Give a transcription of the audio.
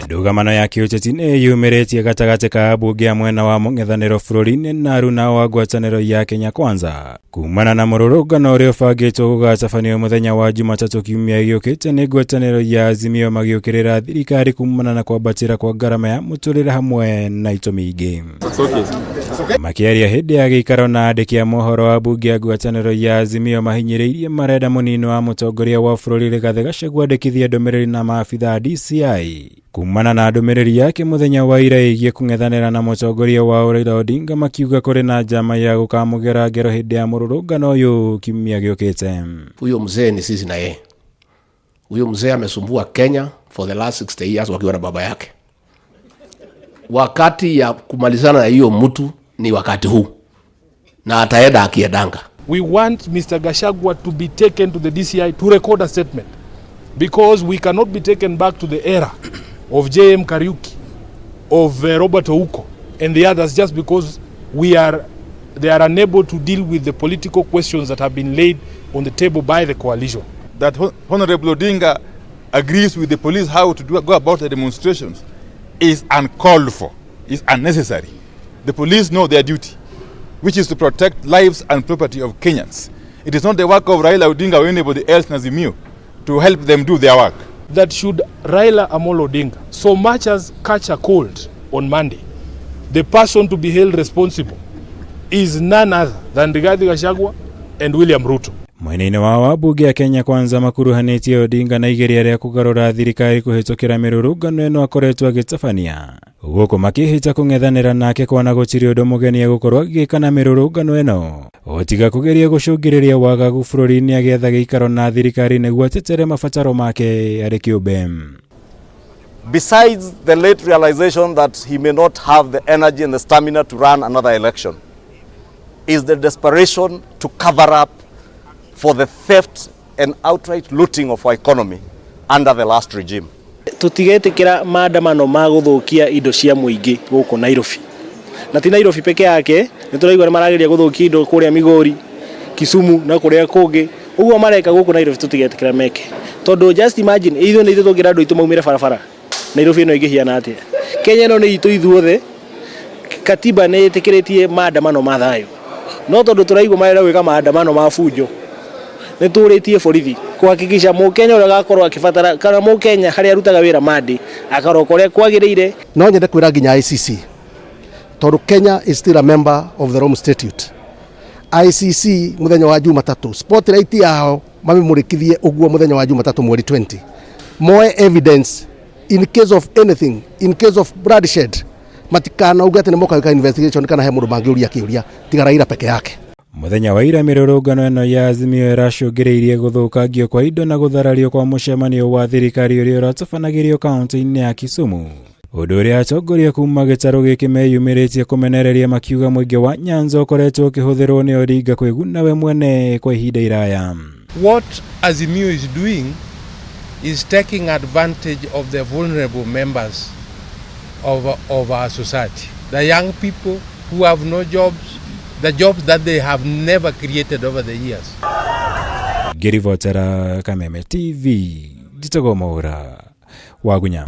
Ndũgamano ya kĩũteti nĩ yumĩrĩtie gatagatĩ ka ambunge a mwena wa mung'ethaniro bururi-ini na aruna wa ngwataniro ya Kenya Kwanza kuumana na mururungano ũrĩa ũbangĩtwo gũgatabanio muthenya wa Jumatatu kiumia gĩũkĩte nĩ ngwataniro ya Azimio makiukĩrĩra thirikari kuumana na kwambatĩra kwa ngarama ya mũtũrĩre hamwe na itũmi ingĩ. Makiaria hĩndĩ ya gĩikaro na andĩki a mohoro wa ambunge ya ngwataniro ya Azimio mahinyĩrĩirie marenda munini wa mutongoria wa bururi Rigathi Gachagua andĩkithie ndũmĩrĩri na maabitha DCI kuumana na ndũmĩrĩri yake muthenya wa ira ĩgiĩ kung'ethanira na mutongoria wa Raila Odinga makiuga kũrĩ na njama ya gũkamũgera ngero hĩndĩ ya mururungano ũyũ kiumia gĩũkĩte. Huyo mzee ni sisi na yeye. Huyo mzee amesumbua Kenya for the last 60 years wakiwa na baba yake. Wakati ya kumalizana na hiyo mtu ni wakati huu. Na ataenda akiendanga. We want Mr. Gachagua to be taken to the DCI to record a statement, because we cannot be taken back to the era of JM Kariuki, of Robert Ouko and the others, just because they are unable to deal with the political questions that have been laid on the table by the coalition. That Honorable Odinga agrees with the police how to go about the demonstrations is uncalled for, is unnecessary. The police know their duty, which is to protect lives and property of Kenyans. It is not the work of Raila Odinga or anybody else in Azimio to help them do their work. That should Raila Amolo Odinga so much as catch a cold on Monday, the person to be held responsible is none other than Rigathi Gachagua and William Ruto. Mwena-ini wa ambunge a Kenya Kwanza makuruhanĩtie Odinga na igeria rĩa kũgarũra thirikari kũhĩtũkĩra mĩrũrũngano ĩno akoretwo agĩtabania. Gũkũ makĩhĩta kũng'ethanĩra nake kwana gũtirĩ ũndũ mũgeni gũkorwo agĩka na mĩrũrũngano ĩno. Otiga kũgeria gũcũngĩrĩria wagagu bũrũri-inĩ agĩetha gĩikaro na thirikari nĩguo atetere mabataro make arĩ kĩũmbe. Besides the late realization that he may not have the energy and the stamina to run another election, is the desperation to cover up for the theft and outright looting of our economy under the last regime. Tutigetikira maandamano ma gũthũkia indo cia mũingĩ gũkũ Nairobi. Na ti Nairobi peke yake, nĩtũraigua nĩ marageria gũthũkia indo kũrĩa Migori, Kisumu na kũrĩa kũngĩ. Ũguo mareka gũkũ Nairobi tutigetikira meke. Tondũ just imagine ithuĩ nĩ tũtũngira andũ aitũ maumire barabara. Nairobi ĩno ĩngĩhiana atĩa? Kenya ĩno nĩ itũ ithuothe. Katiba nĩ ĩtĩkĩrĩtie maandamano ma thayũ. No tondũ tũraigua marenda gwĩka maandamano ma fujo. Nĩtũrĩtie borithi kuhakikisha Mũkenya ũrĩa agakorwo akibatara kana Mũkenya harĩa arutaga wĩra mandi akaroko ũrĩa kwagĩrĩire. No nyende kwĩra nginya ICC. Tondũ Kenya is still a member of the Rome Statute. ICC muthenya wa Jumatatu spotlight yao mamĩmũrĩkithie ũguo muthenya wa Jumatatu mweri 20. More evidence in case of anything, in case of bloodshed. Matikana ugate nĩ moka investigation kana he mũndũ mangĩũria kĩũria tiga Raila peke yake. Muthenya wa ira mĩrũrũngano ĩno ya Azimio ĩracũngĩrĩirie gũthũkangio kwa indo na gũtharario kwa mũcemanio wa thirikari ũrĩa ũratabanagĩrio kaunti-inĩ ya Kisumu. Ũndũ ũrĩa atongoria kuma gĩtarũ gĩkĩ meyumĩrĩtie kũmenereria makiuga mũingĩ wa Nyanza ũkoretwo ũkĩhũthĩrwo nĩ Odinga kwĩguna we mwene kwa ihinda iraya. What Azimio is doing is taking advantage of the vulnerable members of our society. The young people who have no jobs, the jobs that they have never created over the years. Ngĩribotera Kameme TV, Nditogo Maura, Wagunya.